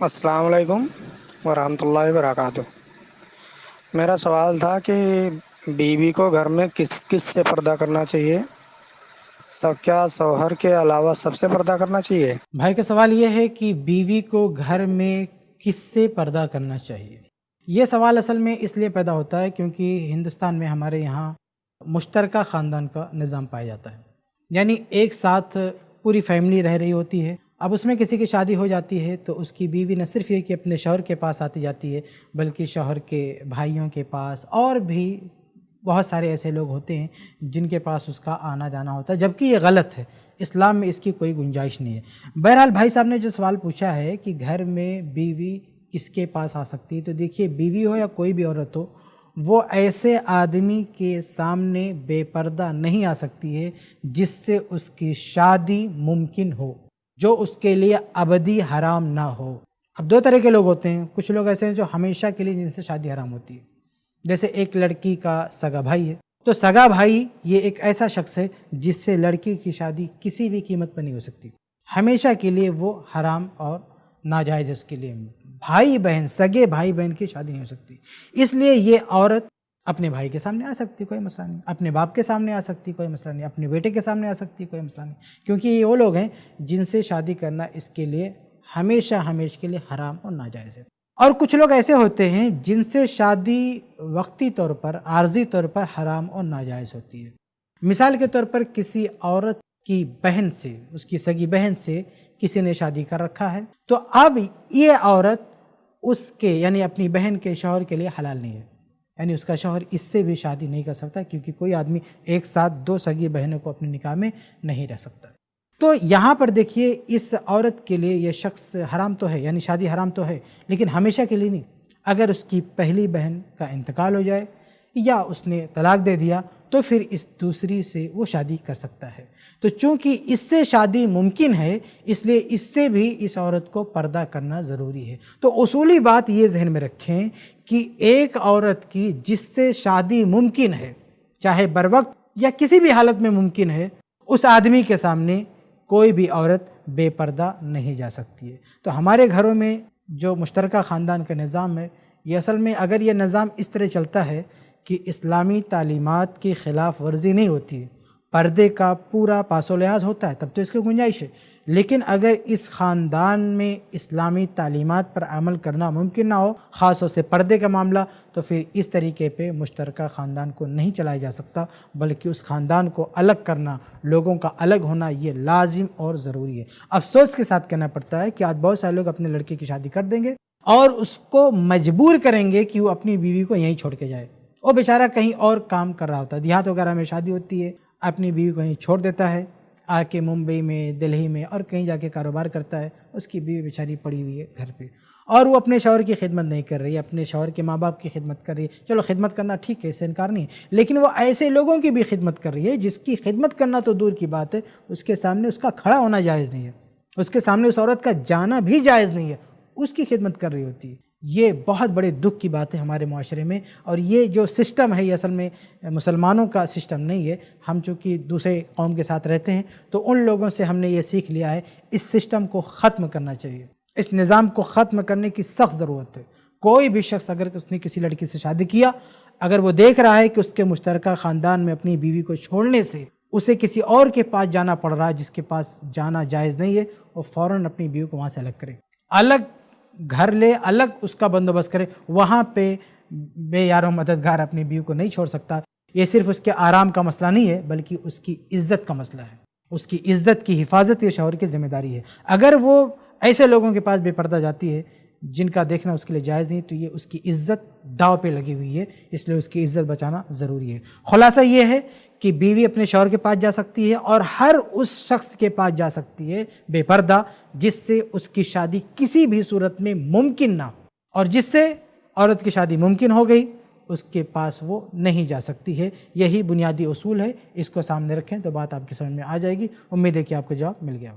السلام علیکم ورحمۃ اللہ وبرکاتہ۔ میرا سوال تھا کہ بیوی کو گھر میں کس کس سے پردہ کرنا چاہیے؟ کیا شوہر کے علاوہ سب سے پردہ کرنا چاہیے؟ بھائی کا سوال یہ ہے کہ بیوی کو گھر میں کس سے پردہ کرنا چاہیے۔ یہ سوال اصل میں اس لیے پیدا ہوتا ہے کیونکہ ہندوستان میں ہمارے یہاں مشترکہ خاندان کا نظام پایا جاتا ہے، یعنی ایک ساتھ پوری فیملی رہ رہی ہوتی ہے۔ اب اس میں کسی کی شادی ہو جاتی ہے تو اس کی بیوی نہ صرف یہ کہ اپنے شوہر کے پاس آتی جاتی ہے، بلکہ شوہر کے بھائیوں کے پاس اور بھی بہت سارے ایسے لوگ ہوتے ہیں جن کے پاس اس کا آنا جانا ہوتا ہے، جبکہ یہ غلط ہے۔ اسلام میں اس کی کوئی گنجائش نہیں ہے۔ بہرحال بھائی صاحب نے جو سوال پوچھا ہے کہ گھر میں بیوی کس کے پاس آ سکتی ہے، تو دیکھیے بیوی ہو یا کوئی بھی عورت ہو، وہ ایسے آدمی کے سامنے بے پردہ نہیں آ سکتی ہے جس سے اس کی شادی ممکن ہو، جو اس کے لیے ابدی حرام نہ ہو۔ اب دو طرح کے لوگ ہوتے ہیں، کچھ لوگ ایسے ہیں جو ہمیشہ کے لیے جن سے شادی حرام ہوتی ہے، جیسے ایک لڑکی کا سگا بھائی ہے، تو سگا بھائی یہ ایک ایسا شخص ہے جس سے لڑکی کی شادی کسی بھی قیمت پر نہیں ہو سکتی، ہمیشہ کے لیے وہ حرام اور ناجائز اس کے لیے۔ بھائی بہن، سگے بھائی بہن کی شادی نہیں ہو سکتی، اس لیے یہ عورت اپنے بھائی کے سامنے آ سکتی، کوئی مسئلہ نہیں، اپنے باپ کے سامنے آ سکتی، کوئی مسئلہ نہیں، اپنے بیٹے کے سامنے آ سکتی، کوئی مسئلہ نہیں، کیونکہ یہ وہ لوگ ہیں جن سے شادی کرنا اس کے لیے ہمیشہ کے لیے حرام اور ناجائز ہے۔ اور کچھ لوگ ایسے ہوتے ہیں جن سے شادی وقتی طور پر، عارضی طور پر حرام اور ناجائز ہوتی ہے۔ مثال کے طور پر کسی عورت کی بہن سے، اس کی سگی بہن سے کسی نے شادی کر رکھا ہے، تو اب یہ عورت اس کے یعنی اپنی بہن کے شوہر کے لیے حلال نہیں ہے، یعنی اس کا شوہر اس سے بھی شادی نہیں کر سکتا، کیونکہ کوئی آدمی ایک ساتھ دو سگی بہنوں کو اپنے نکاح میں نہیں رہ سکتا۔ تو یہاں پر دیکھیے اس عورت کے لیے یہ شخص حرام تو ہے، یعنی شادی حرام تو ہے، لیکن ہمیشہ کے لیے نہیں۔ اگر اس کی پہلی بہن کا انتقال ہو جائے یا اس نے طلاق دے دیا تو پھر اس دوسری سے وہ شادی کر سکتا ہے۔ تو چونکہ اس سے شادی ممکن ہے، اس لیے اس سے بھی اس عورت کو پردہ کرنا ضروری ہے۔ تو اصولی بات یہ ذہن میں رکھیں کہ ایک عورت کی جس سے شادی ممکن ہے، چاہے بروقت یا کسی بھی حالت میں ممکن ہے، اس آدمی کے سامنے کوئی بھی عورت بے پردہ نہیں جا سکتی ہے۔ تو ہمارے گھروں میں جو مشترکہ خاندان کا نظام ہے، یہ اصل میں اگر یہ نظام اس طرح چلتا ہے کہ اسلامی تعلیمات کی خلاف ورزی نہیں ہوتی ہے، پردے کا پورا پاس و لحاظ ہوتا ہے، تب تو اس کی گنجائش ہے۔ لیکن اگر اس خاندان میں اسلامی تعلیمات پر عمل کرنا ممکن نہ ہو، خاص طور سے پردے کا معاملہ، تو پھر اس طریقے پہ مشترکہ خاندان کو نہیں چلایا جا سکتا، بلکہ اس خاندان کو الگ کرنا، لوگوں کا الگ ہونا، یہ لازم اور ضروری ہے۔ افسوس کے ساتھ کہنا پڑتا ہے کہ آج بہت سارے لوگ اپنے لڑکے کی شادی کر دیں گے اور اس کو مجبور کریں گے کہ وہ اپنی بیوی کو یہیں چھوڑ کے جائے۔ وہ بیچارہ کہیں اور کام کر رہا ہوتا ہے، دیہات وغیرہ میں شادی ہوتی ہے، اپنی بیوی کو یہیں چھوڑ دیتا ہے، آ کے ممبئی میں، دلہی میں اور کہیں جا کے کاروبار کرتا ہے، اس کی بیوی بیچاری پڑی ہوئی ہے گھر پہ، اور وہ اپنے شوہر کی خدمت نہیں کر رہی ہے، اپنے شوہر کے ماں باپ کی خدمت کر رہی ہے۔ چلو خدمت کرنا ٹھیک ہے، اس سے انکار نہیں ہے، لیکن وہ ایسے لوگوں کی بھی خدمت کر رہی ہے جس کی خدمت کرنا تو دور کی بات ہے، اس کے سامنے اس کا کھڑا ہونا جائز نہیں ہے، اس کے سامنے اس عورت کا جانا بھی جائز نہیں ہے، اس کی خدمت کر رہی ہوتی ہے۔ یہ بہت بڑے دکھ کی بات ہے ہمارے معاشرے میں، اور یہ جو سسٹم ہے یہ اصل میں مسلمانوں کا سسٹم نہیں ہے۔ ہم چونکہ دوسرے قوم کے ساتھ رہتے ہیں تو ان لوگوں سے ہم نے یہ سیکھ لیا ہے، اس سسٹم کو ختم کرنا چاہیے، اس نظام کو ختم کرنے کی سخت ضرورت ہے۔ کوئی بھی شخص اگر اس نے کسی لڑکی سے شادی کیا، اگر وہ دیکھ رہا ہے کہ اس کے مشترکہ خاندان میں اپنی بیوی کو چھوڑنے سے اسے کسی اور کے پاس جانا پڑ رہا ہے جس کے پاس جانا جائز نہیں ہے، وہ فوراً اپنی بیوی کو وہاں سے الگ کرے، الگ گھر لے، الگ اس کا بندوبست کرے۔ وہاں پہ بے یار و مددگار اپنی بیوی کو نہیں چھوڑ سکتا۔ یہ صرف اس کے آرام کا مسئلہ نہیں ہے، بلکہ اس کی عزت کا مسئلہ ہے، اس کی عزت کی حفاظت یہ شوہر کی ذمہ داری ہے۔ اگر وہ ایسے لوگوں کے پاس بے پردہ جاتی ہے جن کا دیکھنا اس کے لیے جائز نہیں، تو یہ اس کی عزت داؤ پہ لگی ہوئی ہے، اس لیے اس کی عزت بچانا ضروری ہے۔ خلاصہ یہ ہے کہ بیوی اپنے شوہر کے پاس جا سکتی ہے، اور ہر اس شخص کے پاس جا سکتی ہے بے پردہ جس سے اس کی شادی کسی بھی صورت میں ممکن نہ ہو، اور جس سے عورت کی شادی ممکن ہو گئی اس کے پاس وہ نہیں جا سکتی ہے۔ یہی بنیادی اصول ہے، اس کو سامنے رکھیں تو بات آپ کی سمجھ میں آ جائے گی۔ امید ہے کہ آپ کو جواب مل گیا۔